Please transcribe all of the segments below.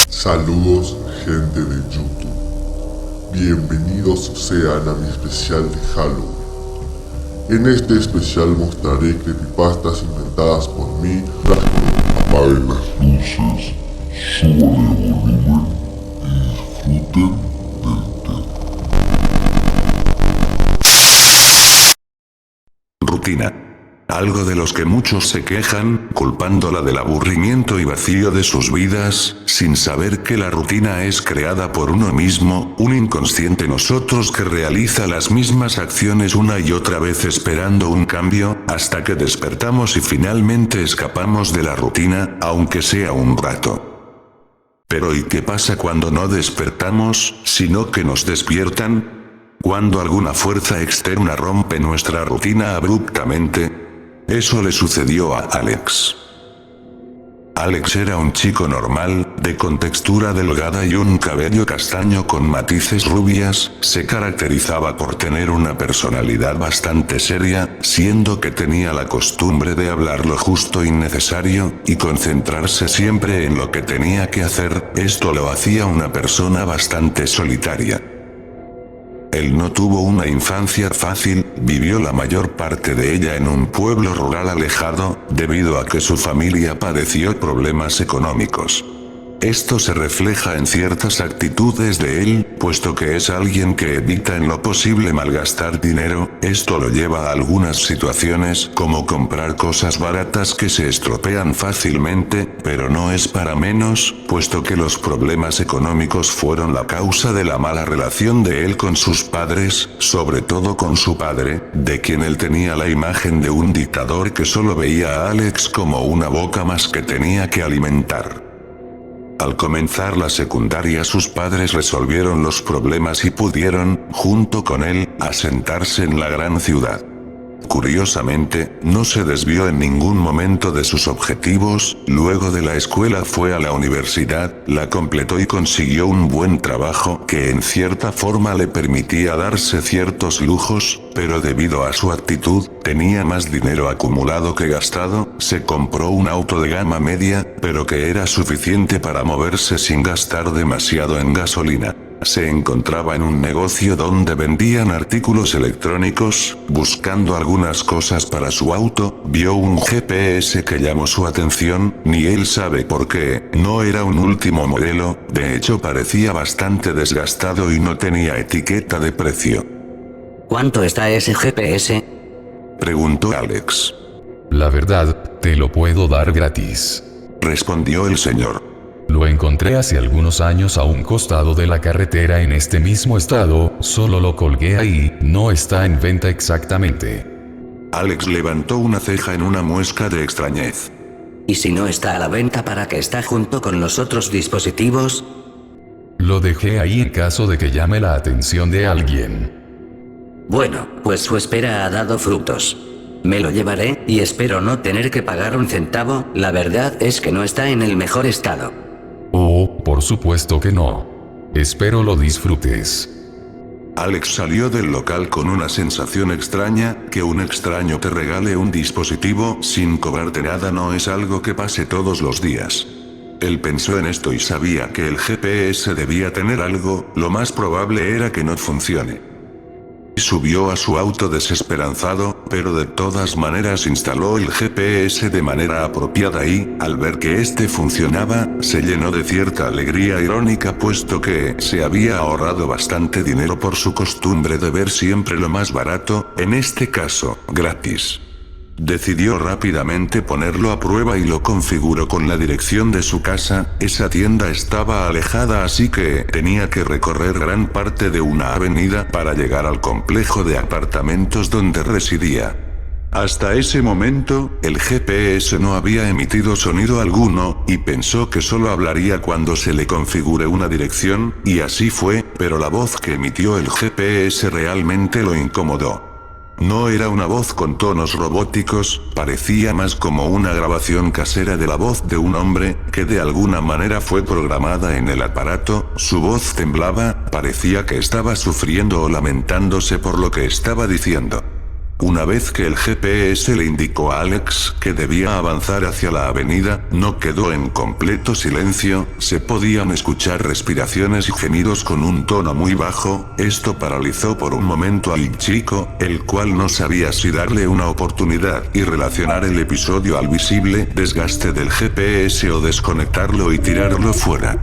Saludos, gente de YouTube. Bienvenidos sean a mi especial de Halloween. En este especial mostraré creepypastas inventadas por mí. Apaguen las luces, suban el volumen y disfruten del tema. Rutina. Algo de los que muchos se quejan, culpándola del aburrimiento y vacío de sus vidas, sin saber que la rutina es creada por uno mismo, un inconsciente nosotros que realiza las mismas acciones una y otra vez esperando un cambio, hasta que despertamos y finalmente escapamos de la rutina, aunque sea un rato. Pero ¿y qué pasa cuando no despertamos, sino que nos despiertan? Cuando alguna fuerza externa rompe nuestra rutina abruptamente. Eso le sucedió a Alex. Alex era un chico normal, de contextura delgada y un cabello castaño con matices rubias, se caracterizaba por tener una personalidad bastante seria, siendo que tenía la costumbre de hablar lo justo y necesario, y concentrarse siempre en lo que tenía que hacer. Esto lo hacía una persona bastante solitaria. Él no tuvo una infancia fácil, vivió la mayor parte de ella en un pueblo rural alejado, debido a que su familia padeció problemas económicos. Esto se refleja en ciertas actitudes de él, puesto que es alguien que evita en lo posible malgastar dinero. Esto lo lleva a algunas situaciones, como comprar cosas baratas que se estropean fácilmente, pero no es para menos, puesto que los problemas económicos fueron la causa de la mala relación de él con sus padres, sobre todo con su padre, de quien él tenía la imagen de un dictador que solo veía a Alex como una boca más que tenía que alimentar. Al comenzar la secundaria sus padres resolvieron los problemas y pudieron, junto con él, asentarse en la gran ciudad. Curiosamente, no se desvió en ningún momento de sus objetivos. Luego de la escuela fue a la universidad, la completó y consiguió un buen trabajo que en cierta forma le permitía darse ciertos lujos, pero debido a su actitud, tenía más dinero acumulado que gastado. Se compró un auto de gama media, pero que era suficiente para moverse sin gastar demasiado en gasolina. Se encontraba en un negocio donde vendían artículos electrónicos. Buscando algunas cosas para su auto, vio un GPS que llamó su atención. Ni él sabe por qué, no era un último modelo, de hecho parecía bastante desgastado y no tenía etiqueta de precio. ¿Cuánto está ese GPS? Preguntó Alex. La verdad, te lo puedo dar gratis, respondió el señor. Lo encontré hace algunos años a un costado de la carretera en este mismo estado, solo lo colgué ahí, no está en venta exactamente. Alex levantó una ceja en una muesca de extrañez. ¿Y si no está a la venta, para qué está junto con los otros dispositivos? Lo dejé ahí en caso de que llame la atención de alguien. Bueno, pues su espera ha dado frutos. Me lo llevaré, y espero no tener que pagar un centavo. La verdad es que no está en el mejor estado. Oh, por supuesto que no. Espero lo disfrutes. Alex salió del local con una sensación extraña. Que un extraño te regale un dispositivo sin cobrarte nada no es algo que pase todos los días. Él pensó en esto y sabía que el GPS debía tener algo. Lo más probable era que no funcione. Subió a su auto desesperanzado, pero de todas maneras instaló el GPS de manera apropiada y, al ver que este funcionaba, se llenó de cierta alegría irónica, puesto que se había ahorrado bastante dinero por su costumbre de ver siempre lo más barato, en este caso, gratis. Decidió rápidamente ponerlo a prueba y lo configuró con la dirección de su casa. Esa tienda estaba alejada, así que tenía que recorrer gran parte de una avenida para llegar al complejo de apartamentos donde residía. Hasta ese momento, el GPS no había emitido sonido alguno, y pensó que solo hablaría cuando se le configure una dirección, y así fue, pero la voz que emitió el GPS realmente lo incomodó. No era una voz con tonos robóticos, parecía más como una grabación casera de la voz de un hombre, que de alguna manera fue programada en el aparato. Su voz temblaba, parecía que estaba sufriendo o lamentándose por lo que estaba diciendo. Una vez que el GPS le indicó a Alex que debía avanzar hacia la avenida, no quedó en completo silencio, se podían escuchar respiraciones y gemidos con un tono muy bajo. Esto paralizó por un momento al chico, el cual no sabía si darle una oportunidad y relacionar el episodio al visible desgaste del GPS o desconectarlo y tirarlo fuera.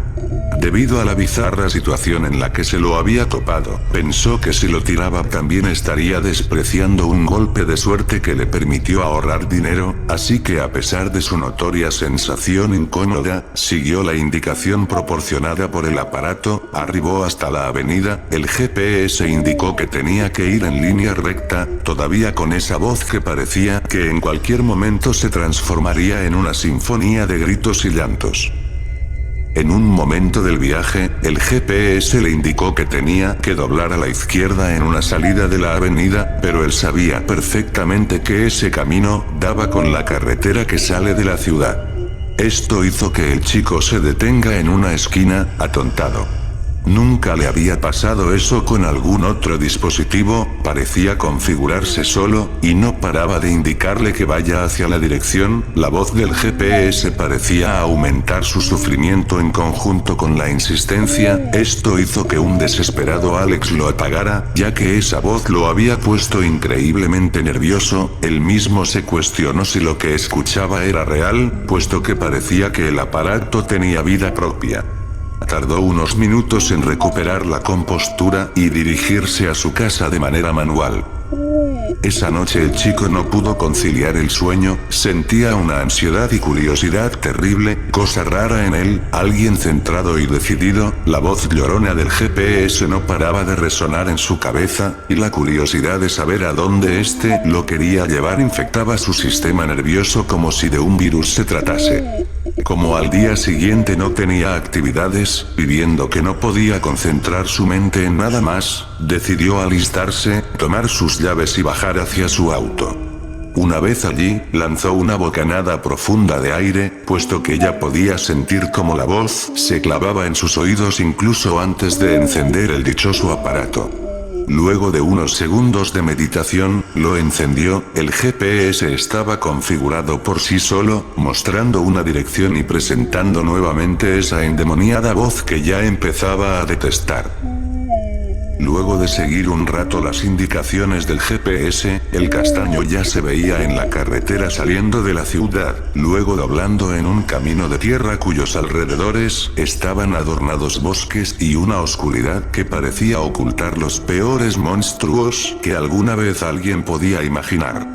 Debido a la bizarra situación en la que se lo había topado, pensó que si lo tiraba también estaría despreciando un golpe de suerte que le permitió ahorrar dinero, así que a pesar de su notoria sensación incómoda, siguió la indicación proporcionada por el aparato, arribó hasta la avenida, el GPS indicó que tenía que ir en línea recta, todavía con esa voz que parecía que en cualquier momento se transformaría en una sinfonía de gritos y llantos. En un momento del viaje, el GPS le indicó que tenía que doblar a la izquierda en una salida de la avenida, pero él sabía perfectamente que ese camino daba con la carretera que sale de la ciudad. Esto hizo que el chico se detenga en una esquina, atontado. Nunca le había pasado eso con algún otro dispositivo, parecía configurarse solo, y no paraba de indicarle que vaya hacia la dirección. La voz del GPS parecía aumentar su sufrimiento en conjunto con la insistencia. Esto hizo que un desesperado Alex lo apagara, ya que esa voz lo había puesto increíblemente nervioso. Él mismo se cuestionó si lo que escuchaba era real, puesto que parecía que el aparato tenía vida propia. Tardó unos minutos en recuperar la compostura y dirigirse a su casa de manera manual. Esa noche el chico no pudo conciliar el sueño, sentía una ansiedad y curiosidad terrible, cosa rara en él, alguien centrado y decidido. La voz llorona del GPS no paraba de resonar en su cabeza, y la curiosidad de saber a dónde lo quería llevar infectaba su sistema nervioso como si de un virus se tratase. Como al día siguiente no tenía actividades, y viendo que no podía concentrar su mente en nada más, decidió alistarse, tomar sus llaves y bajar hacia su auto. Una vez allí, lanzó una bocanada profunda de aire, puesto que ya podía sentir cómo la voz se clavaba en sus oídos incluso antes de encender el dichoso aparato. Luego de unos segundos de meditación, lo encendió. El GPS estaba configurado por sí solo, mostrando una dirección y presentando nuevamente esa endemoniada voz que ya empezaba a detestar. Luego de seguir un rato las indicaciones del GPS, el castaño ya se veía en la carretera saliendo de la ciudad, luego doblando en un camino de tierra cuyos alrededores estaban adornados bosques y una oscuridad que parecía ocultar los peores monstruos que alguna vez alguien podía imaginar.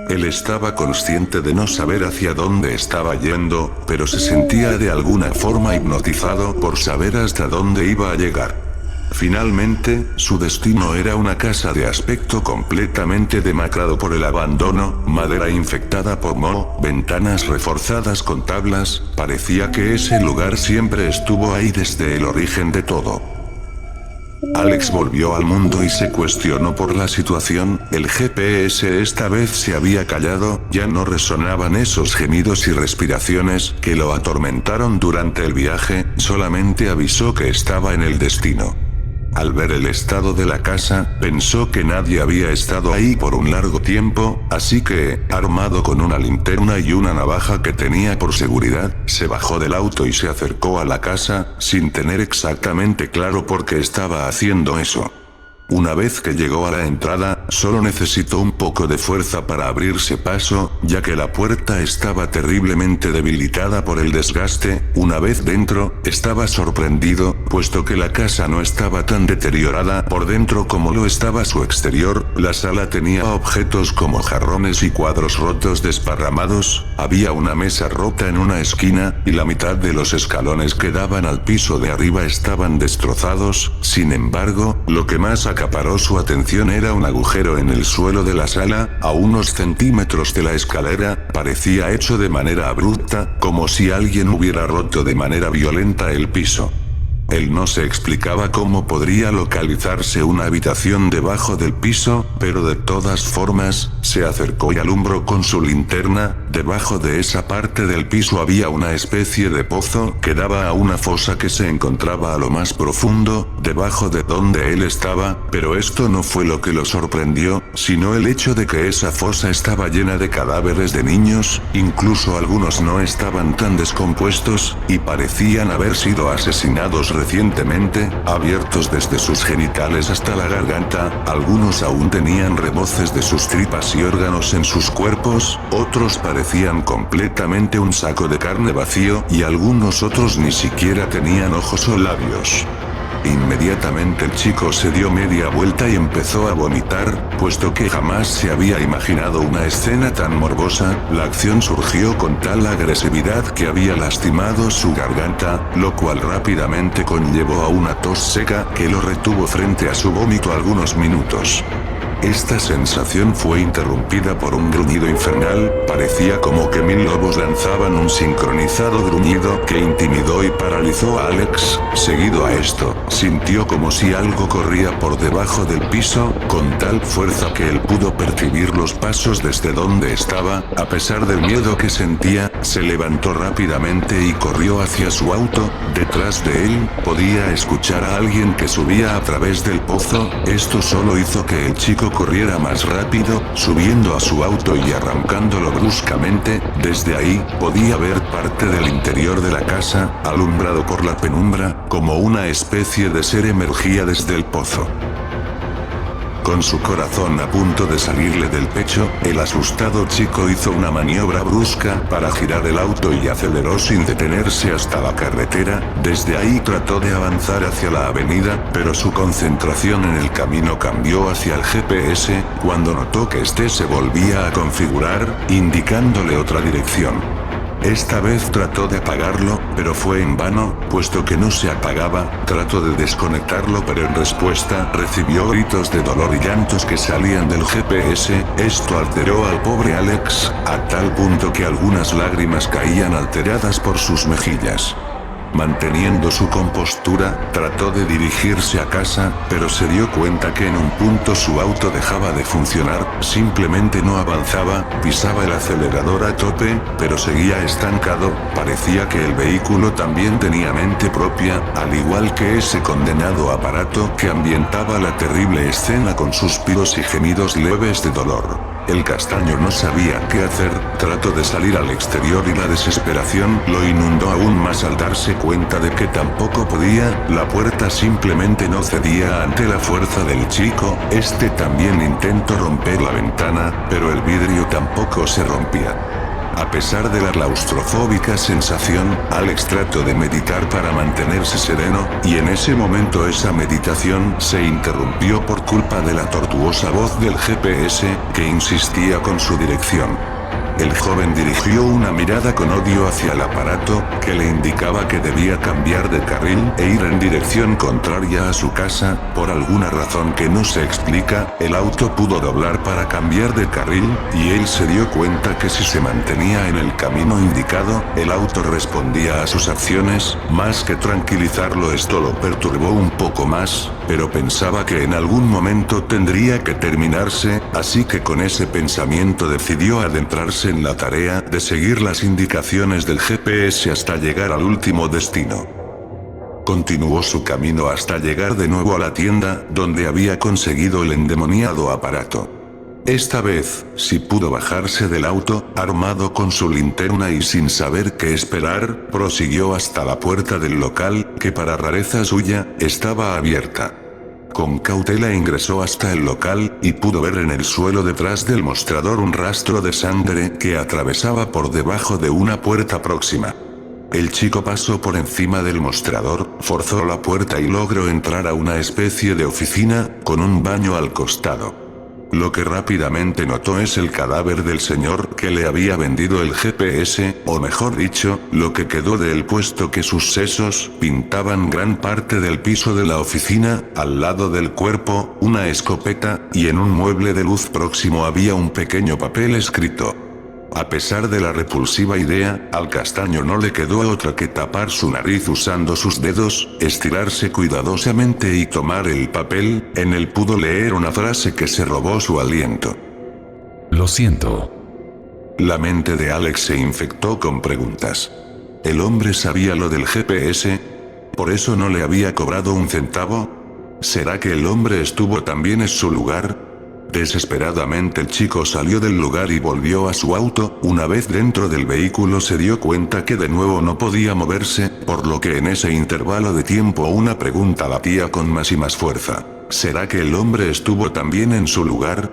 Él estaba consciente de no saber hacia dónde estaba yendo, pero se sentía de alguna forma hipnotizado por saber hasta dónde iba a llegar. Finalmente, su destino era una casa de aspecto completamente demacrado por el abandono, madera infectada por moho, ventanas reforzadas con tablas. Parecía que ese lugar siempre estuvo ahí desde el origen de todo. Alex volvió al mundo y se cuestionó por la situación. El GPS esta vez se había callado, ya no resonaban esos gemidos y respiraciones que lo atormentaron durante el viaje, solamente avisó que estaba en el destino. Al ver el estado de la casa, pensó que nadie había estado ahí por un largo tiempo, así que, armado con una linterna y una navaja que tenía por seguridad, se bajó del auto y se acercó a la casa, sin tener exactamente claro por qué estaba haciendo eso. Una vez que llegó a la entrada, solo necesitó un poco de fuerza para abrirse paso, ya que la puerta estaba terriblemente debilitada por el desgaste. Una vez dentro, estaba sorprendido, puesto que la casa no estaba tan deteriorada por dentro como lo estaba su exterior. La sala tenía objetos como jarrones y cuadros rotos desparramados, había una mesa rota en una esquina, y la mitad de los escalones que daban al piso de arriba estaban destrozados. Sin embargo, lo que más acaparó su atención era un agujero en el suelo de la sala, a unos centímetros de la escalera. Parecía hecho de manera abrupta, como si alguien hubiera roto de manera violenta el piso. Él no se explicaba cómo podría localizarse una habitación debajo del piso, pero de todas formas, se acercó y alumbró con su linterna. Debajo de esa parte del piso había una especie de pozo que daba a una fosa que se encontraba a lo más profundo, debajo de donde él estaba, pero esto no fue lo que lo sorprendió, sino el hecho de que esa fosa estaba llena de cadáveres de niños, incluso algunos no estaban tan descompuestos, y parecían haber sido asesinados recientemente, abiertos desde sus genitales hasta la garganta. Algunos aún tenían reboces de sus tripas y órganos en sus cuerpos, otros parecían completamente un saco de carne vacío, y algunos otros ni siquiera tenían ojos o labios. Inmediatamente el chico se dio media vuelta y empezó a vomitar, puesto que jamás se había imaginado una escena tan morbosa. La acción surgió con tal agresividad que había lastimado su garganta, lo cual rápidamente conllevó a una tos seca que lo retuvo frente a su vómito algunos minutos. Esta sensación fue interrumpida por un gruñido infernal, parecía como que 1000 lobos lanzaban un sincronizado gruñido que intimidó y paralizó a Alex. Seguido a esto, sintió como si algo corría por debajo del piso, con tal fuerza que él pudo percibir los pasos desde donde estaba. A pesar del miedo que sentía, se levantó rápidamente y corrió hacia su auto. Detrás de él, podía escuchar a alguien que subía a través del pozo. Esto solo hizo que el chico corriera más rápido, subiendo a su auto y arrancándolo bruscamente. Desde ahí, podía ver parte del interior de la casa, alumbrado por la penumbra, como una especie de ser emergía desde el pozo. Con su corazón a punto de salirle del pecho, el asustado chico hizo una maniobra brusca para girar el auto y aceleró sin detenerse hasta la carretera. Desde ahí trató de avanzar hacia la avenida, pero su concentración en el camino cambió hacia el GPS, cuando notó que este se volvía a configurar, indicándole otra dirección. Esta vez trató de apagarlo, pero fue en vano, puesto que no se apagaba. Trató de desconectarlo, pero en respuesta recibió gritos de dolor y llantos que salían del GPS. Esto alteró al pobre Alex, a tal punto que algunas lágrimas caían alteradas por sus mejillas. Manteniendo su compostura, trató de dirigirse a casa, pero se dio cuenta que en un punto su auto dejaba de funcionar, simplemente no avanzaba. Pisaba el acelerador a tope, pero seguía estancado. Parecía que el vehículo también tenía mente propia, al igual que ese condenado aparato que ambientaba la terrible escena con suspiros y gemidos leves de dolor. El castaño no sabía qué hacer, trató de salir al exterior y la desesperación lo inundó aún más al darse cuenta de que tampoco podía. La puerta simplemente no cedía ante la fuerza del chico. Este también intentó romper la ventana, pero el vidrio tampoco se rompía. A pesar de la claustrofóbica sensación, Alex trató de meditar para mantenerse sereno, y en ese momento esa meditación se interrumpió por culpa de la tortuosa voz del GPS, que insistía con su dirección. El joven dirigió una mirada con odio hacia el aparato, que le indicaba que debía cambiar de carril e ir en dirección contraria a su casa. Por alguna razón que no se explica, el auto pudo doblar para cambiar de carril, y él se dio cuenta que si se mantenía en el camino indicado, el auto respondía a sus acciones. Más que tranquilizarlo, esto lo perturbó un poco más, pero pensaba que en algún momento tendría que terminarse, así que con ese pensamiento decidió adentrarse en la tarea de seguir las indicaciones del GPS hasta llegar al último destino. Continuó su camino hasta llegar de nuevo a la tienda, donde había conseguido el endemoniado aparato. Esta vez, sí pudo bajarse del auto, armado con su linterna y sin saber qué esperar, prosiguió hasta la puerta del local, que para rareza suya, estaba abierta. Con cautela ingresó hasta el local, y pudo ver en el suelo detrás del mostrador un rastro de sangre que atravesaba por debajo de una puerta próxima. El chico pasó por encima del mostrador, forzó la puerta y logró entrar a una especie de oficina, con un baño al costado. Lo que rápidamente notó es el cadáver del señor que le había vendido el GPS, o mejor dicho, lo que quedó de él, puesto que sus sesos pintaban gran parte del piso de la oficina. Al lado del cuerpo, una escopeta, y en un mueble de luz próximo había un pequeño papel escrito: A pesar de la repulsiva idea, al castaño no le quedó otra que tapar su nariz usando sus dedos, estirarse cuidadosamente y tomar el papel. En él pudo leer una frase que se robó su aliento. Lo siento. La mente de Alex se infectó con preguntas. ¿El hombre sabía lo del GPS? ¿Por eso no le había cobrado un centavo? ¿Será que el hombre estuvo también en su lugar? Desesperadamente el chico salió del lugar y volvió a su auto. Una vez dentro del vehículo se dio cuenta que de nuevo no podía moverse, por lo que en ese intervalo de tiempo una pregunta latía con más y más fuerza. ¿Será que el hombre estuvo también en su lugar?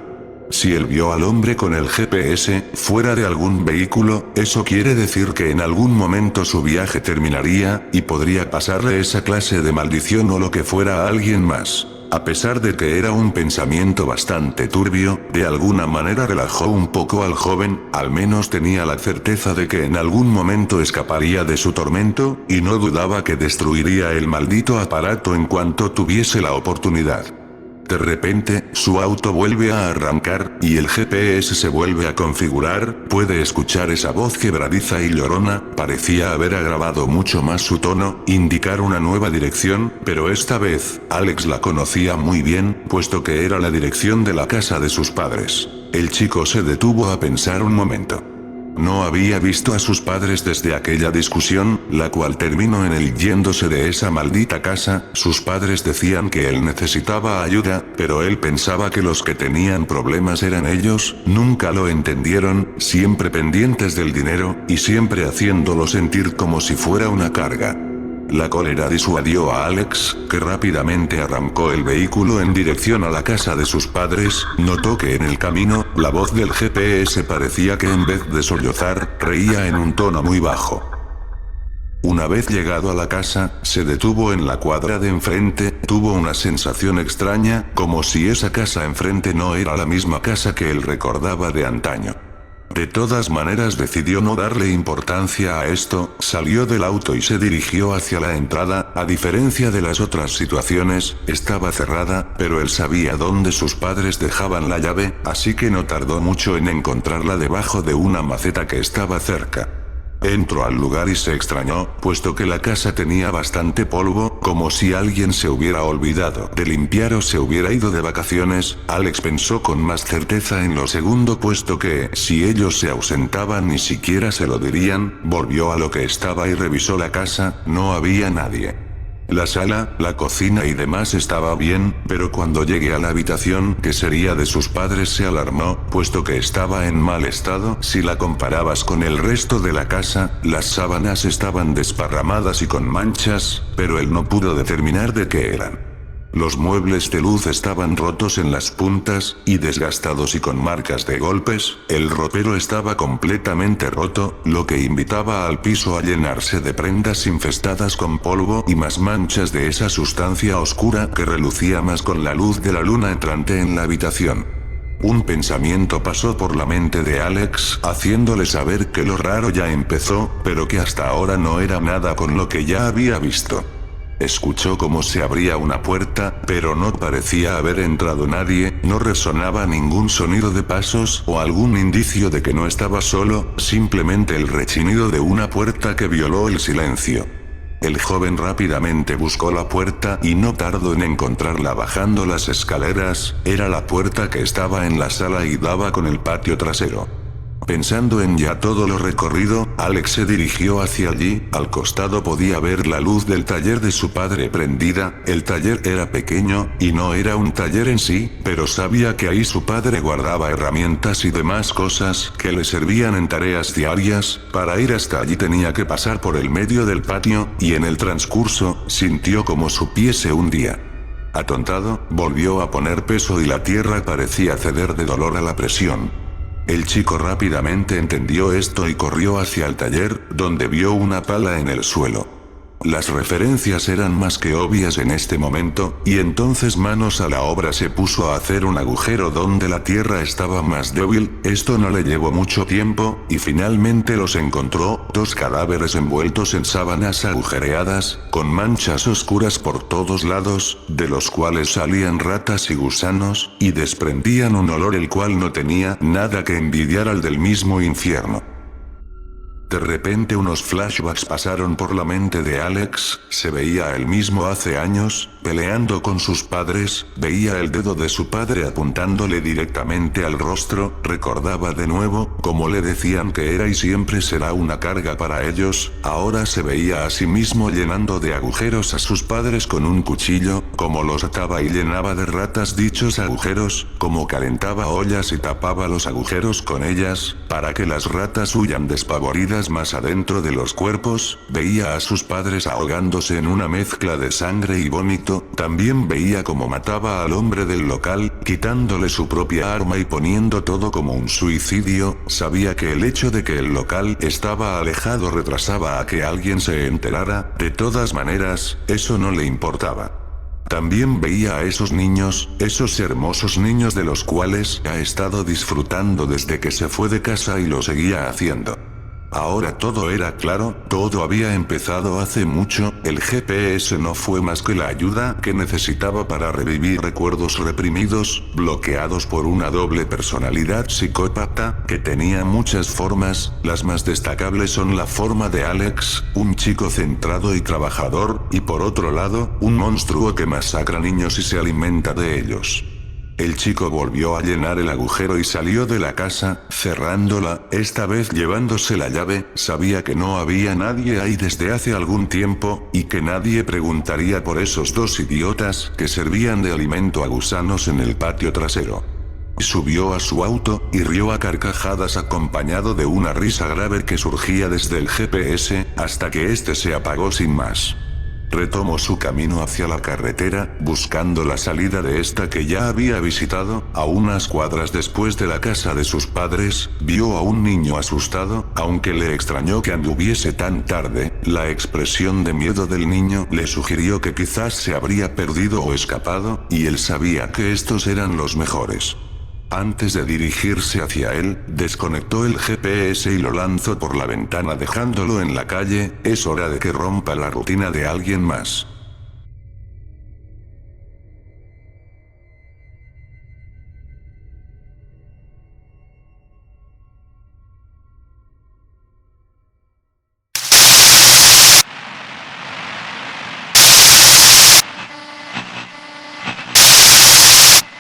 Si él vio al hombre con el GPS, fuera de algún vehículo, eso quiere decir que en algún momento su viaje terminaría, y podría pasarle esa clase de maldición o lo que fuera a alguien más. A pesar de que era un pensamiento bastante turbio, de alguna manera relajó un poco al joven, al menos tenía la certeza de que en algún momento escaparía de su tormento, y no dudaba que destruiría el maldito aparato en cuanto tuviese la oportunidad. De repente, su auto vuelve a arrancar, y el GPS se vuelve a configurar. Puede escuchar esa voz quebradiza y llorona, parecía haber agravado mucho más su tono, indicar una nueva dirección, pero esta vez, Alex la conocía muy bien, puesto que era la dirección de la casa de sus padres. El chico se detuvo a pensar un momento. No había visto a sus padres desde aquella discusión, la cual terminó en él yéndose de esa maldita casa. Sus padres decían que él necesitaba ayuda, pero él pensaba que los que tenían problemas eran ellos. Nunca lo entendieron, siempre pendientes del dinero, y siempre haciéndolo sentir como si fuera una carga. La cólera disuadió a Alex, que rápidamente arrancó el vehículo en dirección a la casa de sus padres. Notó que en el camino, la voz del GPS parecía que en vez de sollozar, reía en un tono muy bajo. Una vez llegado a la casa, se detuvo en la cuadra de enfrente. Tuvo una sensación extraña, como si esa casa enfrente no era la misma casa que él recordaba de antaño. De todas maneras decidió no darle importancia a esto, salió del auto y se dirigió hacia la entrada. A diferencia de las otras situaciones, estaba cerrada, pero él sabía dónde sus padres dejaban la llave, así que no tardó mucho en encontrarla debajo de una maceta que estaba cerca. Entró al lugar y se extrañó, puesto que la casa tenía bastante polvo, como si alguien se hubiera olvidado de limpiar o se hubiera ido de vacaciones. Alex pensó con más certeza en lo segundo, puesto que, si ellos se ausentaban ni siquiera se lo dirían. Volvió a lo que estaba y revisó la casa. No había nadie. La sala, la cocina y demás estaba bien, pero cuando llegué a la habitación que sería de sus padres se alarmó, puesto que estaba en mal estado. Si la comparabas con el resto de la casa, las sábanas estaban desparramadas y con manchas, pero él no pudo determinar de qué eran. Los muebles de luz estaban rotos en las puntas, y desgastados y con marcas de golpes. El ropero estaba completamente roto, lo que invitaba al piso a llenarse de prendas infestadas con polvo y más manchas de esa sustancia oscura que relucía más con la luz de la luna entrante en la habitación. Un pensamiento pasó por la mente de Alex, haciéndole saber que lo raro ya empezó, pero que hasta ahora no era nada con lo que ya había visto. Escuchó cómo se abría una puerta, pero no parecía haber entrado nadie. No resonaba ningún sonido de pasos o algún indicio de que no estaba solo, simplemente el rechinido de una puerta que violó el silencio. El joven rápidamente buscó la puerta y no tardó en encontrarla bajando las escaleras. Era la puerta que estaba en la sala y daba con el patio trasero. Pensando en ya todo lo recorrido, Alex se dirigió hacia allí. Al costado podía ver la luz del taller de su padre prendida. El taller era pequeño, y no era un taller en sí, pero sabía que ahí su padre guardaba herramientas y demás cosas que le servían en tareas diarias. Para ir hasta allí tenía que pasar por el medio del patio, y en el transcurso, sintió como su pie se hundía. Atontado, volvió a poner peso y la tierra parecía ceder de dolor a la presión. El chico rápidamente entendió esto y corrió hacia el taller, donde vio una pala en el suelo. Las referencias eran más que obvias en este momento, y entonces manos a la obra se puso a hacer un agujero donde la tierra estaba más débil. Esto no le llevó mucho tiempo, y finalmente los encontró, 2 cadáveres envueltos en sábanas agujereadas, con manchas oscuras por todos lados, de los cuales salían ratas y gusanos, y desprendían un olor el cual no tenía nada que envidiar al del mismo infierno. De repente unos flashbacks pasaron por la mente de Alex, se veía a él mismo hace años, peleando con sus padres, veía el dedo de su padre apuntándole directamente al rostro, recordaba de nuevo, cómo le decían que era y siempre será una carga para ellos, ahora se veía a sí mismo llenando de agujeros a sus padres con un cuchillo, cómo los ataba y llenaba de ratas dichos agujeros, cómo calentaba ollas y tapaba los agujeros con ellas, para que las ratas huyan despavoridas más adentro de los cuerpos, veía a sus padres ahogándose en una mezcla de sangre y vómito, también veía cómo mataba al hombre del local, quitándole su propia arma y poniendo todo como un suicidio, sabía que el hecho de que el local estaba alejado retrasaba a que alguien se enterara, de todas maneras, eso no le importaba. También veía a esos niños, esos hermosos niños de los cuales ha estado disfrutando desde que se fue de casa y lo seguía haciendo. Ahora todo era claro, todo había empezado hace mucho, el GPS no fue más que la ayuda que necesitaba para revivir recuerdos reprimidos, bloqueados por una doble personalidad psicópata, que tenía muchas formas, las más destacables son la forma de Alex, un chico centrado y trabajador, y por otro lado, un monstruo que masacra niños y se alimenta de ellos. El chico volvió a llenar el agujero y salió de la casa, cerrándola, esta vez llevándose la llave, sabía que no había nadie ahí desde hace algún tiempo, y que nadie preguntaría por esos 2 idiotas que servían de alimento a gusanos en el patio trasero. Subió a su auto, y rió a carcajadas acompañado de una risa grave que surgía desde el GPS, hasta que este se apagó sin más. Retomó su camino hacia la carretera, buscando la salida de esta que ya había visitado, a unas cuadras después de la casa de sus padres, vio a un niño asustado, aunque le extrañó que anduviese tan tarde, la expresión de miedo del niño le sugirió que quizás se habría perdido o escapado, y él sabía que estos eran los mejores. Antes de dirigirse hacia él, desconectó el GPS y lo lanzó por la ventana dejándolo en la calle, es hora de que rompa la rutina de alguien más.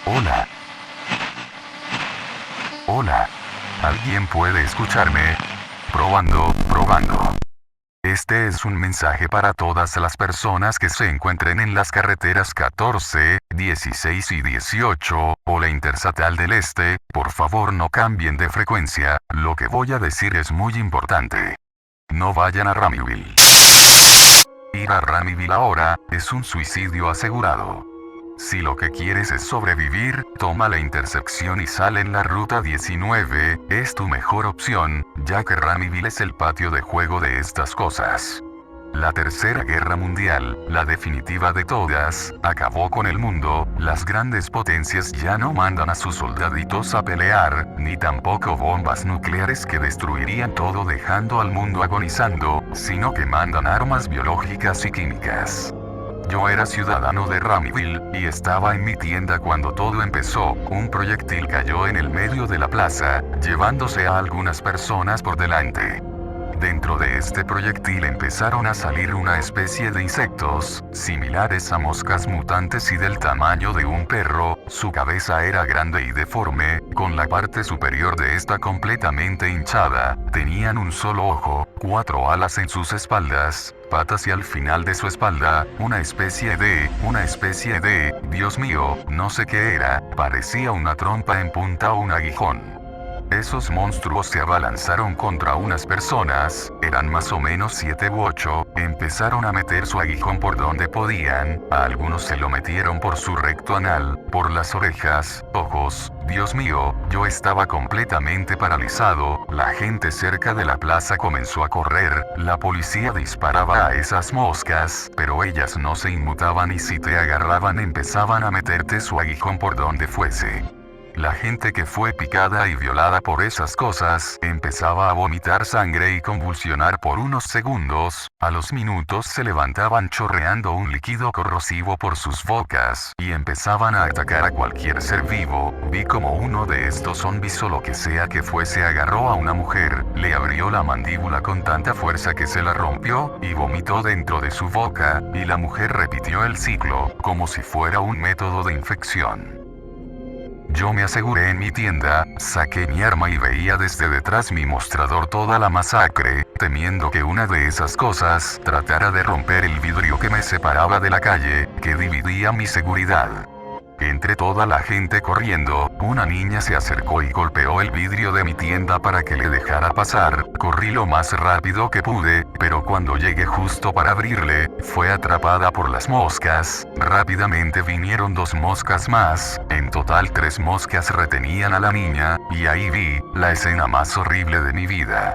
Hola. Hola. ¿Alguien puede escucharme? Probando. Este es un mensaje para todas las personas que se encuentren en las carreteras 14, 16 y 18, o la Interstatal del Este, por favor no cambien de frecuencia, lo que voy a decir es muy importante. No vayan a Ramiville. Ir a Ramiville ahora, es un suicidio asegurado. Si lo que quieres es sobrevivir, toma la intersección y sal en la ruta 19, es tu mejor opción, ya que Ramiville es el patio de juego de estas cosas. La Tercera Guerra Mundial, la definitiva de todas, acabó con el mundo, las grandes potencias ya no mandan a sus soldaditos a pelear, ni tampoco bombas nucleares que destruirían todo dejando al mundo agonizando, sino que mandan armas biológicas y químicas. Yo era ciudadano de Ramiville, y estaba en mi tienda cuando todo empezó, un proyectil cayó en el medio de la plaza, llevándose a algunas personas por delante. Dentro de este proyectil empezaron a salir una especie de insectos, similares a moscas mutantes y del tamaño de un perro, su cabeza era grande y deforme, con la parte superior de esta completamente hinchada, tenían un solo ojo, 4 alas en sus espaldas, patas y al final de su espalda, una especie de, Dios mío, no sé qué era, parecía una trompa en punta o un aguijón. Esos monstruos se abalanzaron contra unas personas, eran más o menos 7 u 8, empezaron a meter su aguijón por donde podían, a algunos se lo metieron por su recto anal, por las orejas, ojos. Dios mío, yo estaba completamente paralizado. La gente cerca de la plaza comenzó a correr. La policía disparaba a esas moscas, pero ellas no se inmutaban y si te agarraban empezaban a meterte su aguijón por donde fuese. La gente que fue picada y violada por esas cosas, empezaba a vomitar sangre y convulsionar por unos segundos, a los minutos se levantaban chorreando un líquido corrosivo por sus bocas, y empezaban a atacar a cualquier ser vivo. Vi como uno de estos zombies o lo que sea que fuese agarró a una mujer, le abrió la mandíbula con tanta fuerza que se la rompió, y vomitó dentro de su boca, y la mujer repitió el ciclo, como si fuera un método de infección. Yo me aseguré en mi tienda, saqué mi arma y veía desde detrás mi mostrador toda la masacre, temiendo que una de esas cosas tratara de romper el vidrio que me separaba de la calle, que dividía mi seguridad. Entre toda la gente corriendo, una niña se acercó y golpeó el vidrio de mi tienda para que le dejara pasar. Corrí lo más rápido que pude, pero cuando llegué justo para abrirle, fue atrapada por las moscas. Rápidamente vinieron 2 moscas más, en total 3 moscas retenían a la niña, y ahí vi la escena más horrible de mi vida.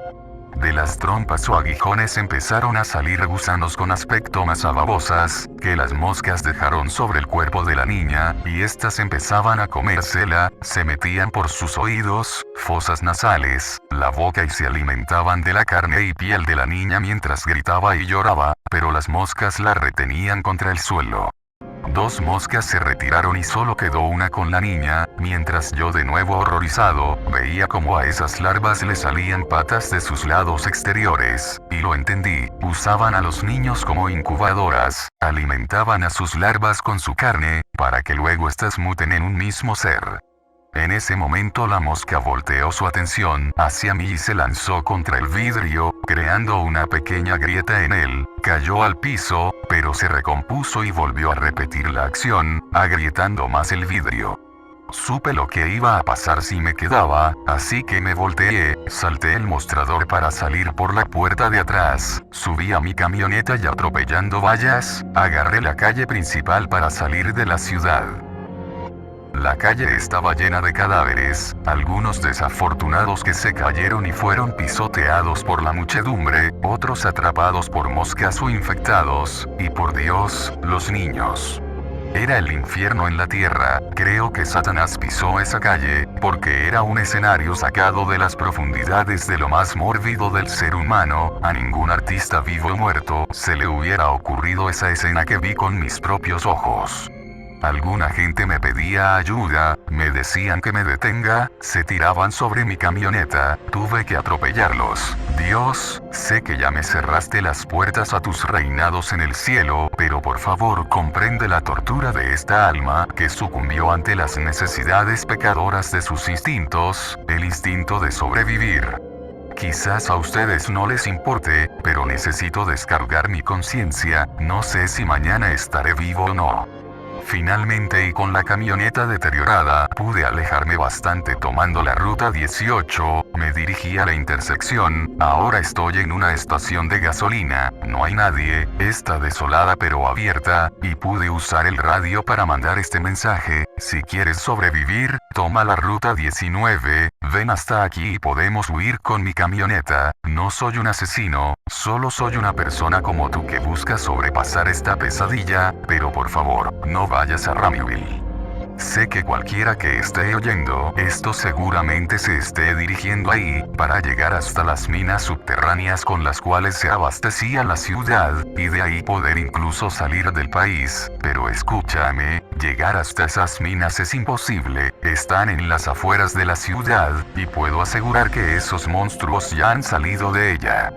De las trompas o aguijones empezaron a salir gusanos con aspecto más a babosas, que las moscas dejaron sobre el cuerpo de la niña, y estas empezaban a comérsela, se metían por sus oídos, fosas nasales, la boca y se alimentaban de la carne y piel de la niña mientras gritaba y lloraba, pero las moscas la retenían contra el suelo. 2 moscas se retiraron y solo quedó una con la niña, mientras yo de nuevo horrorizado, veía como a esas larvas le salían patas de sus lados exteriores, y lo entendí, usaban a los niños como incubadoras, alimentaban a sus larvas con su carne, para que luego éstas muten en un mismo ser. En ese momento la mosca volteó su atención hacia mí y se lanzó contra el vidrio, creando una pequeña grieta en él, cayó al piso, pero se recompuso y volvió a repetir la acción, agrietando más el vidrio. Supe lo que iba a pasar si me quedaba, así que me volteé, salté el mostrador para salir por la puerta de atrás, subí a mi camioneta y atropellando vallas, agarré la calle principal para salir de la ciudad. La calle estaba llena de cadáveres, algunos desafortunados que se cayeron y fueron pisoteados por la muchedumbre, otros atrapados por moscas o infectados, y por Dios, los niños. Era el infierno en la tierra. Creo que Satanás pisó esa calle, porque era un escenario sacado de las profundidades de lo más mórbido del ser humano. A ningún artista vivo o muerto se le hubiera ocurrido esa escena que vi con mis propios ojos. Alguna gente me pedía ayuda, me decían que me detenga, se tiraban sobre mi camioneta, tuve que atropellarlos. Dios, sé que ya me cerraste las puertas a tus reinados en el cielo, pero por favor comprende la tortura de esta alma que sucumbió ante las necesidades pecadoras de sus instintos, el instinto de sobrevivir. Quizás a ustedes no les importe, pero necesito descargar mi conciencia, no sé si mañana estaré vivo o no. Finalmente y con la camioneta deteriorada, pude alejarme bastante tomando la ruta 18, me dirigí a la intersección, ahora estoy en una estación de gasolina, no hay nadie, está desolada pero abierta, y pude usar el radio para mandar este mensaje: si quieres sobrevivir, toma la ruta 19, ven hasta aquí y podemos huir con mi camioneta, no soy un asesino, solo soy una persona como tú que busca sobrepasar esta pesadilla, pero por favor, no vayas a Ramyville. Sé que cualquiera que esté oyendo esto seguramente se esté dirigiendo ahí, para llegar hasta las minas subterráneas con las cuales se abastecía la ciudad, y de ahí poder incluso salir del país, pero escúchame, llegar hasta esas minas es imposible, están en las afueras de la ciudad, y puedo asegurar que esos monstruos ya han salido de ella.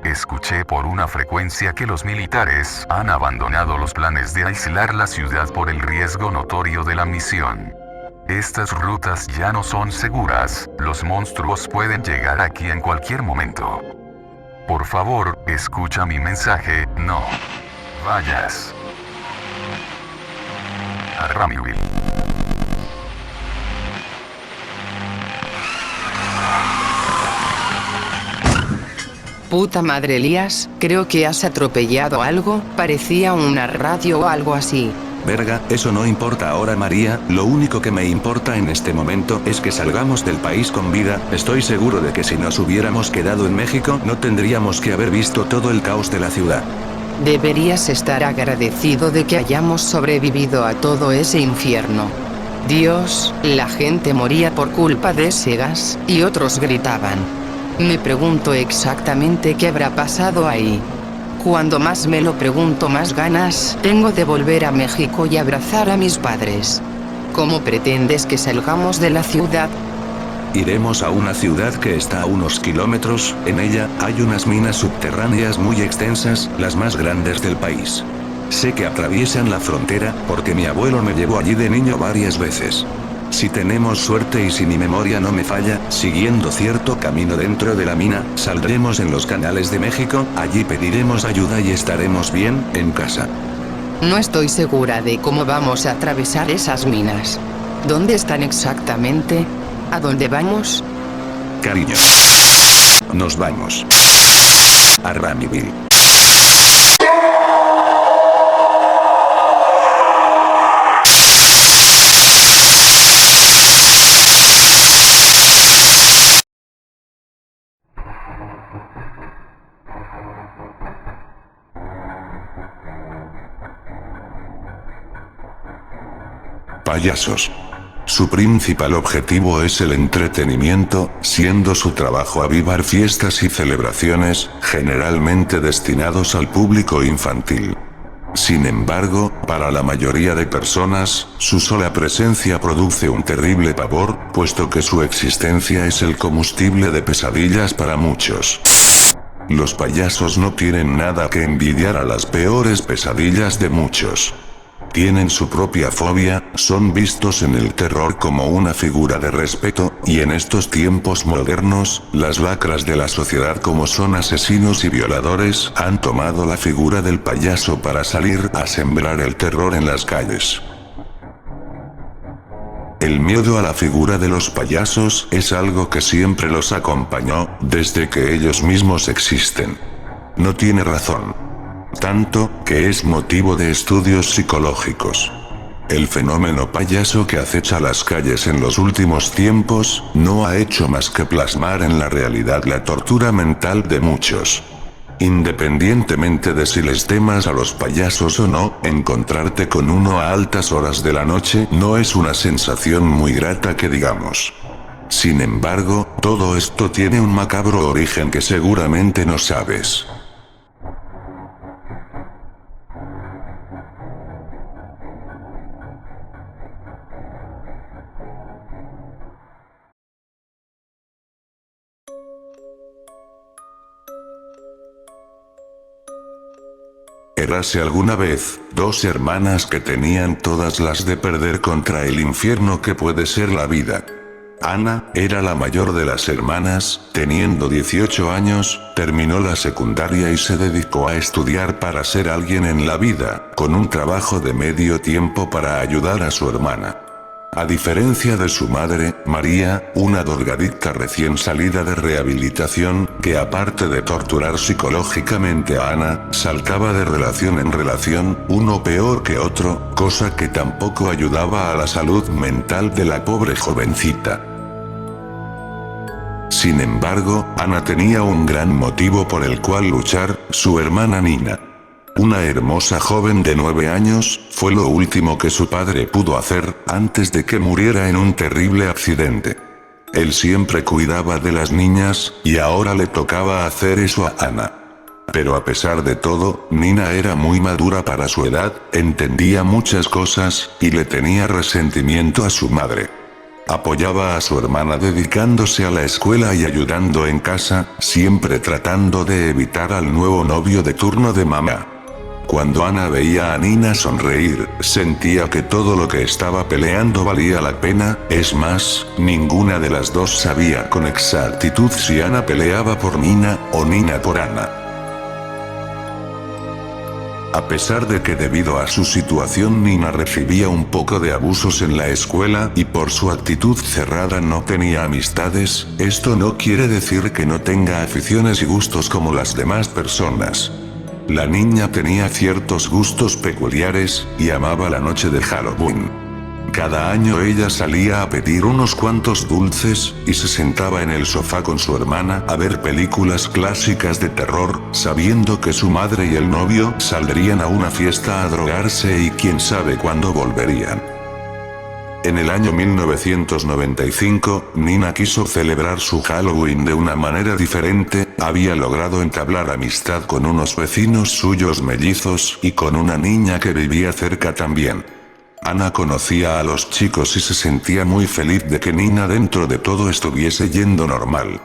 Escuché por una frecuencia que los militares han abandonado los planes de aislar la ciudad por el riesgo notorio de la misión. Estas rutas ya no son seguras, los monstruos pueden llegar aquí en cualquier momento. Por favor, escucha mi mensaje, no vayas a Ramyville. Puta madre, Elías, creo que has atropellado algo, parecía una radio o algo así. Verga, eso no importa ahora, María, lo único que me importa en este momento es que salgamos del país con vida. Estoy seguro de que si nos hubiéramos quedado en México no tendríamos que haber visto todo el caos de la ciudad. Deberías estar agradecido de que hayamos sobrevivido a todo ese infierno. Dios, la gente moría por culpa de ese gas, y otros gritaban. Me pregunto exactamente qué habrá pasado ahí. Cuando más me lo pregunto, más ganas tengo de volver a México y abrazar a mis padres. ¿Cómo pretendes que salgamos de la ciudad? Iremos a una ciudad que está a unos kilómetros. En ella hay unas minas subterráneas muy extensas, las más grandes del país. Sé que atraviesan la frontera, porque mi abuelo me llevó allí de niño varias veces. Si tenemos suerte y si mi memoria no me falla, siguiendo cierto camino dentro de la mina, saldremos en los canales de México, allí pediremos ayuda y estaremos bien, en casa. No estoy segura de cómo vamos a atravesar esas minas. ¿Dónde están exactamente? ¿A dónde vamos? Cariño. Nos vamos. A Ramiville. Payasos. Su principal objetivo es el entretenimiento, siendo su trabajo avivar fiestas y celebraciones, generalmente destinados al público infantil. Sin embargo, para la mayoría de personas, su sola presencia produce un terrible pavor, puesto que su existencia es el combustible de pesadillas para muchos. Los payasos no tienen nada que envidiar a las peores pesadillas de muchos. Tienen su propia fobia, son vistos en el terror como una figura de respeto, y en estos tiempos modernos, las lacras de la sociedad como son asesinos y violadores, han tomado la figura del payaso para salir a sembrar el terror en las calles. El miedo a la figura de los payasos es algo que siempre los acompañó, desde que ellos mismos existen. No tiene razón. Tanto, que es motivo de estudios psicológicos. El fenómeno payaso que acecha las calles en los últimos tiempos, no ha hecho más que plasmar en la realidad la tortura mental de muchos. Independientemente de si les temas a los payasos o no, encontrarte con uno a altas horas de la noche no es una sensación muy grata que digamos. Sin embargo, todo esto tiene un macabro origen que seguramente no sabes. Érase alguna vez, dos hermanas que tenían todas las de perder contra el infierno que puede ser la vida. Ana, era la mayor de las hermanas, teniendo 18 años, terminó la secundaria y se dedicó a estudiar para ser alguien en la vida, con un trabajo de medio tiempo para ayudar a su hermana. A diferencia de su madre, María, una drogadicta recién salida de rehabilitación, que aparte de torturar psicológicamente a Ana, saltaba de relación en relación, uno peor que otro, cosa que tampoco ayudaba a la salud mental de la pobre jovencita. Sin embargo, Ana tenía un gran motivo por el cual luchar, su hermana Nina. Una hermosa joven de 9 años, fue lo último que su padre pudo hacer, antes de que muriera en un terrible accidente. Él siempre cuidaba de las niñas, y ahora le tocaba hacer eso a Ana. Pero a pesar de todo, Nina era muy madura para su edad, entendía muchas cosas, y le tenía resentimiento a su madre. Apoyaba a su hermana dedicándose a la escuela y ayudando en casa, siempre tratando de evitar al nuevo novio de turno de mamá. Cuando Ana veía a Nina sonreír, sentía que todo lo que estaba peleando valía la pena, es más, ninguna de las dos sabía con exactitud si Ana peleaba por Nina, o Nina por Ana. A pesar de que debido a su situación Nina recibía un poco de abusos en la escuela y por su actitud cerrada no tenía amistades, esto no quiere decir que no tenga aficiones y gustos como las demás personas. La niña tenía ciertos gustos peculiares, y amaba la noche de Halloween. Cada año ella salía a pedir unos cuantos dulces, y se sentaba en el sofá con su hermana a ver películas clásicas de terror, sabiendo que su madre y el novio saldrían a una fiesta a drogarse y quién sabe cuándo volverían. En el año 1995, Nina quiso celebrar su Halloween de una manera diferente, había logrado entablar amistad con unos vecinos suyos mellizos y con una niña que vivía cerca también. Ana conocía a los chicos y se sentía muy feliz de que Nina dentro de todo estuviese yendo normal.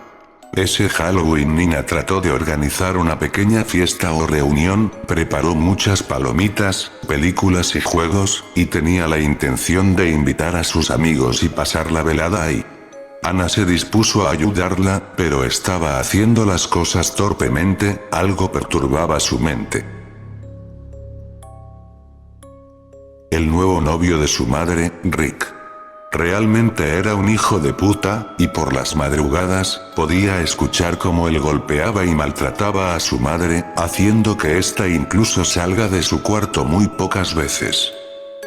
Ese Halloween Nina trató de organizar una pequeña fiesta o reunión, preparó muchas palomitas, películas y juegos, y tenía la intención de invitar a sus amigos y pasar la velada ahí. Ana se dispuso a ayudarla, pero estaba haciendo las cosas torpemente, algo perturbaba su mente. El nuevo novio de su madre, Rick. Realmente era un hijo de puta, y por las madrugadas, podía escuchar cómo él golpeaba y maltrataba a su madre, haciendo que ésta incluso salga de su cuarto muy pocas veces.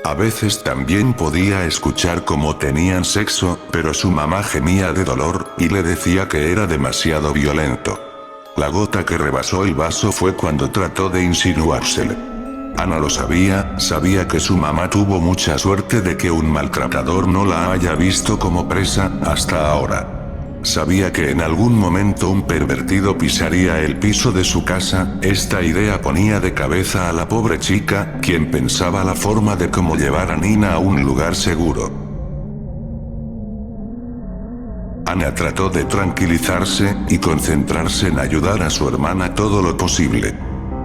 A veces también podía escuchar cómo tenían sexo, pero su mamá gemía de dolor, y le decía que era demasiado violento. La gota que rebasó el vaso fue cuando trató de insinuársele. Ana lo sabía que su mamá tuvo mucha suerte de que un maltratador no la haya visto como presa, hasta ahora. Sabía que en algún momento un pervertido pisaría el piso de su casa, esta idea ponía de cabeza a la pobre chica, quien pensaba la forma de cómo llevar a Nina a un lugar seguro. Ana trató de tranquilizarse, y concentrarse en ayudar a su hermana todo lo posible.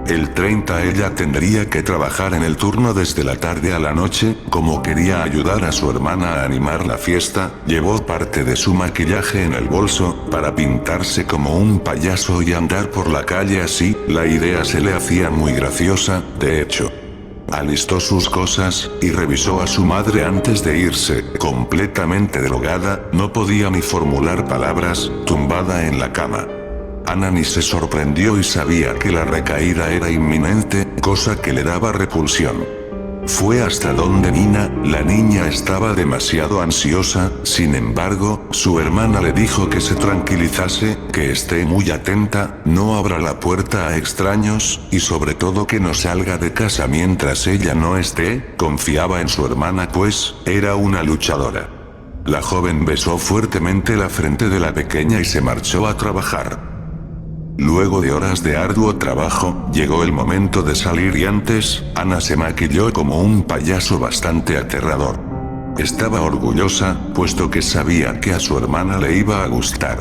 El 30 ella tendría que trabajar en el turno desde la tarde a la noche, como quería ayudar a su hermana a animar la fiesta, llevó parte de su maquillaje en el bolso, para pintarse como un payaso y andar por la calle así, la idea se le hacía muy graciosa, de hecho. Alistó sus cosas, y revisó a su madre antes de irse, completamente drogada, no podía ni formular palabras, tumbada en la cama. Ana ni se sorprendió y sabía que la recaída era inminente, cosa que le daba repulsión. Fue hasta donde Nina, la niña estaba demasiado ansiosa, sin embargo, su hermana le dijo que se tranquilizase, que esté muy atenta, no abra la puerta a extraños, y sobre todo que no salga de casa mientras ella no esté, confiaba en su hermana pues, era una luchadora. La joven besó fuertemente la frente de la pequeña y se marchó a trabajar. Luego de horas de arduo trabajo, llegó el momento de salir y antes, Ana se maquilló como un payaso bastante aterrador. Estaba orgullosa, puesto que sabía que a su hermana le iba a gustar.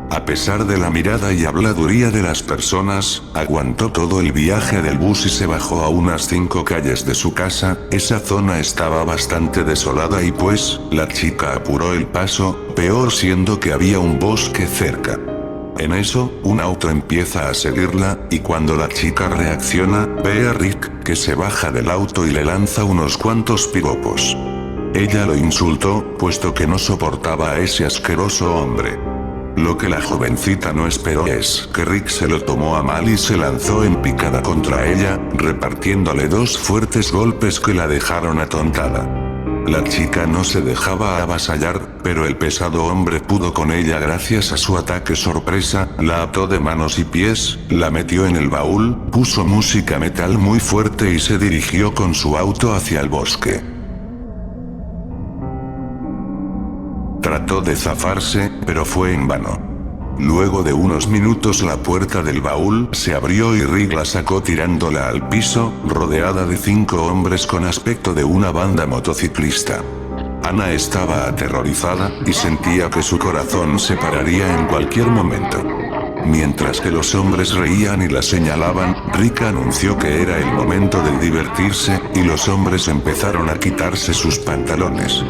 A pesar de la mirada y habladuría de las personas, aguantó todo el viaje del bus y se bajó a unas 5 calles de su casa, esa zona estaba bastante desolada y pues, la chica apuró el paso, peor siendo que había un bosque cerca. En eso, un auto empieza a seguirla, y cuando la chica reacciona, ve a Rick, que se baja del auto y le lanza unos cuantos piropos. Ella lo insultó, puesto que no soportaba a ese asqueroso hombre. Lo que la jovencita no esperó es que Rick se lo tomó a mal y se lanzó en picada contra ella, repartiéndole 2 fuertes golpes que la dejaron atontada. La chica no se dejaba avasallar, pero el pesado hombre pudo con ella gracias a su ataque sorpresa, la ató de manos y pies, la metió en el baúl, puso música metal muy fuerte y se dirigió con su auto hacia el bosque. Trató de zafarse, pero fue en vano. Luego de unos minutos la puerta del baúl se abrió y Rick la sacó tirándola al piso, rodeada de 5 hombres con aspecto de una banda motociclista. Ana estaba aterrorizada, y sentía que su corazón se pararía en cualquier momento. Mientras que los hombres reían y la señalaban, Rick anunció que era el momento de divertirse, y los hombres empezaron a quitarse sus pantalones.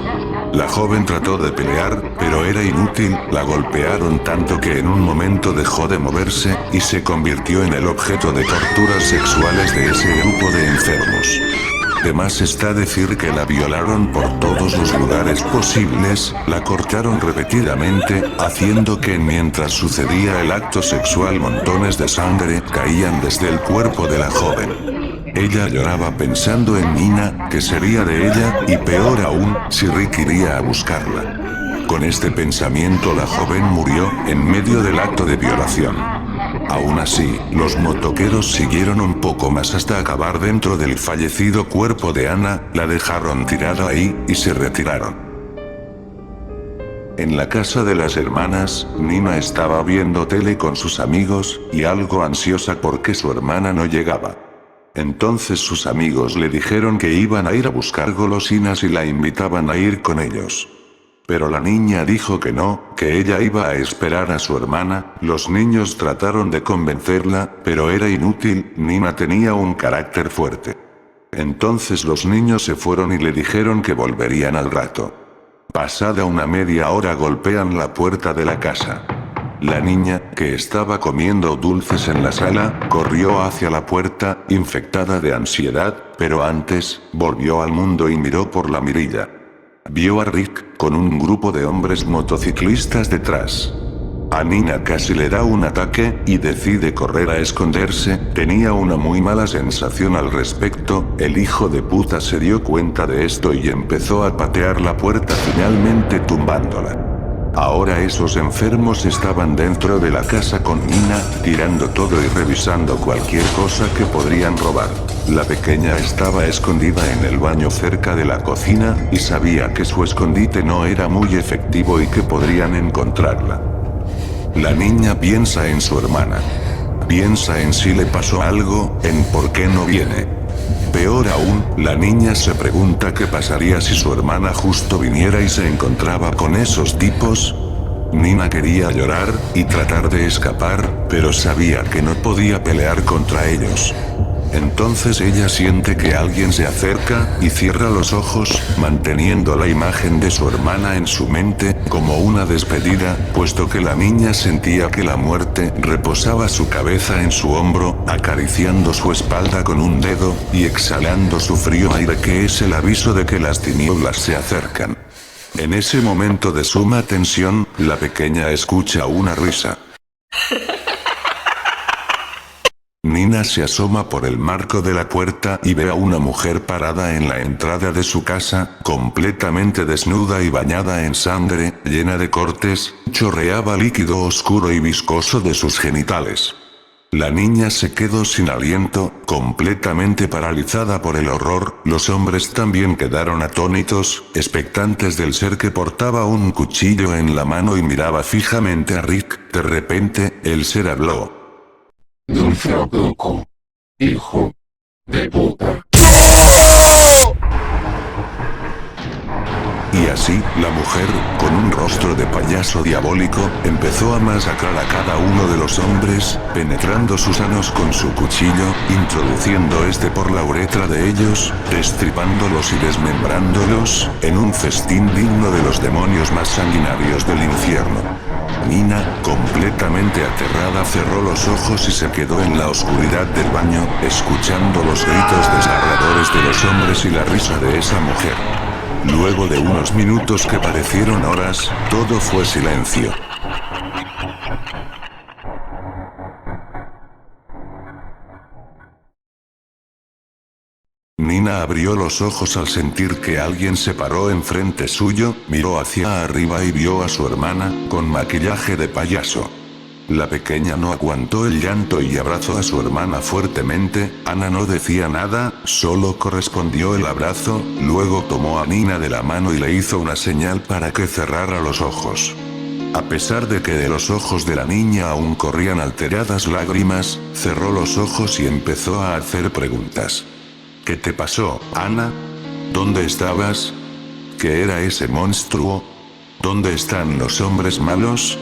La joven trató de pelear, pero era inútil, la golpearon tanto que en un momento dejó de moverse, y se convirtió en el objeto de torturas sexuales de ese grupo de enfermos. De más está decir que la violaron por todos los lugares posibles, la cortaron repetidamente, haciendo que mientras sucedía el acto sexual montones de sangre caían desde el cuerpo de la joven. Ella lloraba pensando en Nina, que sería de ella, y peor aún, si Rick iría a buscarla. Con este pensamiento la joven murió, en medio del acto de violación. Aún así, los motoqueros siguieron un poco más hasta acabar dentro del fallecido cuerpo de Anna, la dejaron tirada ahí, y se retiraron. En la casa de las hermanas, Nina estaba viendo tele con sus amigos, y algo ansiosa porque su hermana no llegaba. Entonces sus amigos le dijeron que iban a ir a buscar golosinas y la invitaban a ir con ellos. Pero la niña dijo que no, que ella iba a esperar a su hermana. Los niños trataron de convencerla, pero era inútil, Nina tenía un carácter fuerte. Entonces los niños se fueron y le dijeron que volverían al rato. Pasada una media hora golpean la puerta de la casa. La niña, que estaba comiendo dulces en la sala, corrió hacia la puerta, infectada de ansiedad, pero antes, volvió al mundo y miró por la mirilla. Vio a Rick, con un grupo de hombres motociclistas detrás. A Nina casi le da un ataque, y decide correr a esconderse. Tenía una muy mala sensación al respecto. El hijo de puta se dio cuenta de esto y empezó a patear la puerta, finalmente tumbándola. Ahora esos enfermos estaban dentro de la casa con Nina, tirando todo y revisando cualquier cosa que podrían robar. La pequeña estaba escondida en el baño cerca de la cocina, y sabía que su escondite no era muy efectivo y que podrían encontrarla. La niña piensa en su hermana. Piensa en si le pasó algo, en por qué no viene. Peor aún, la niña se pregunta qué pasaría si su hermana justo viniera y se encontraba con esos tipos. Nina quería llorar, y tratar de escapar, pero sabía que no podía pelear contra ellos. Entonces ella siente que alguien se acerca, y cierra los ojos, manteniendo la imagen de su hermana en su mente, como una despedida, puesto que la niña sentía que la muerte reposaba su cabeza en su hombro, acariciando su espalda con un dedo, y exhalando su frío aire que es el aviso de que las tinieblas se acercan. En ese momento de suma tensión, la pequeña escucha una risa. Nina se asoma por el marco de la puerta y ve a una mujer parada en la entrada de su casa, completamente desnuda y bañada en sangre, llena de cortes, chorreaba líquido oscuro y viscoso de sus genitales. La niña se quedó sin aliento, completamente paralizada por el horror. Los hombres también quedaron atónitos, expectantes del ser que portaba un cuchillo en la mano y miraba fijamente a Rick. De repente, el ser habló. Dulce o poco, hijo de puta. Y así, la mujer, con un rostro de payaso diabólico, empezó a masacrar a cada uno de los hombres, penetrando sus anos con su cuchillo, introduciendo este por la uretra de ellos, destripándolos y desmembrándolos, en un festín digno de los demonios más sanguinarios del infierno. Nina, completamente aterrada, cerró los ojos y se quedó en la oscuridad del baño, escuchando los gritos desgarradores de los hombres y la risa de esa mujer. Luego de unos minutos que parecieron horas, todo fue silencio. Nina abrió los ojos al sentir que alguien se paró enfrente suyo, miró hacia arriba y vio a su hermana, con maquillaje de payaso. La pequeña no aguantó el llanto y abrazó a su hermana fuertemente. Anna no decía nada, solo correspondió el abrazo, luego tomó a Nina de la mano y le hizo una señal para que cerrara los ojos. A pesar de que de los ojos de la niña aún corrían alteradas lágrimas, cerró los ojos y empezó a hacer preguntas. ¿Qué te pasó, Anna? ¿Dónde estabas? ¿Qué era ese monstruo? ¿Dónde están los hombres malos?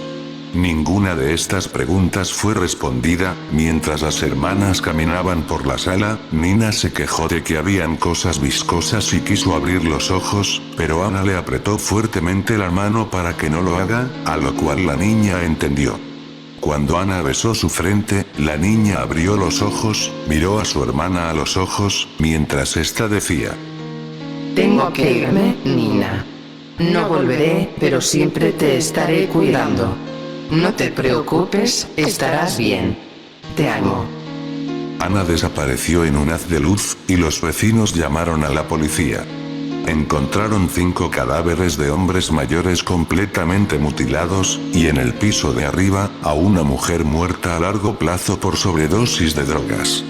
Ninguna de estas preguntas fue respondida. Mientras las hermanas caminaban por la sala, Nina se quejó de que habían cosas viscosas y quiso abrir los ojos, pero Anna le apretó fuertemente la mano para que no lo haga, a lo cual la niña entendió. cuando Ana besó su frente, la niña abrió los ojos, miró a su hermana a los ojos, mientras ésta decía: Tengo que irme, Nina. No volveré, pero siempre te estaré cuidando. No te preocupes, estarás bien. Te amo. Ana desapareció en un haz de luz, y los vecinos llamaron a la policía. Encontraron 5 cadáveres de hombres mayores completamente mutilados, y en el piso de arriba, a una mujer muerta a largo plazo por sobredosis de drogas.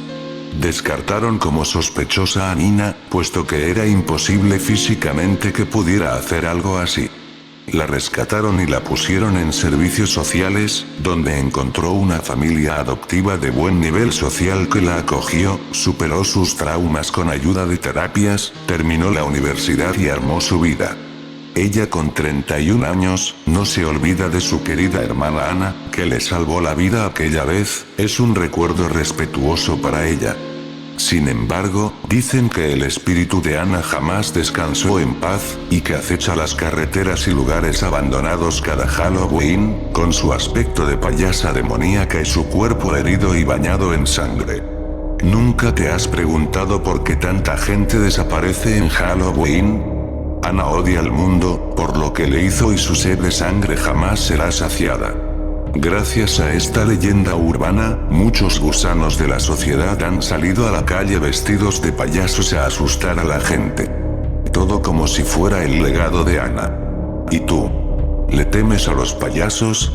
Descartaron como sospechosa a Nina, puesto que era imposible físicamente que pudiera hacer algo así. La rescataron y la pusieron en servicios sociales, donde encontró una familia adoptiva de buen nivel social que la acogió, superó sus traumas con ayuda de terapias, terminó la universidad y armó su vida. Ella, con 31 años, no se olvida de su querida hermana Ana, que le salvó la vida aquella vez, es un recuerdo respetuoso para ella. Sin embargo, dicen que el espíritu de Ana jamás descansó en paz, y que acecha las carreteras y lugares abandonados cada Halloween, con su aspecto de payasa demoníaca y su cuerpo herido y bañado en sangre. ¿Nunca te has preguntado por qué tanta gente desaparece en Halloween? Ana odia al mundo, por lo que le hizo, y su sed de sangre jamás será saciada. Gracias a esta leyenda urbana, muchos gusanos de la sociedad han salido a la calle vestidos de payasos a asustar a la gente. Todo como si fuera el legado de Ana. ¿Y tú? ¿Le temes a los payasos?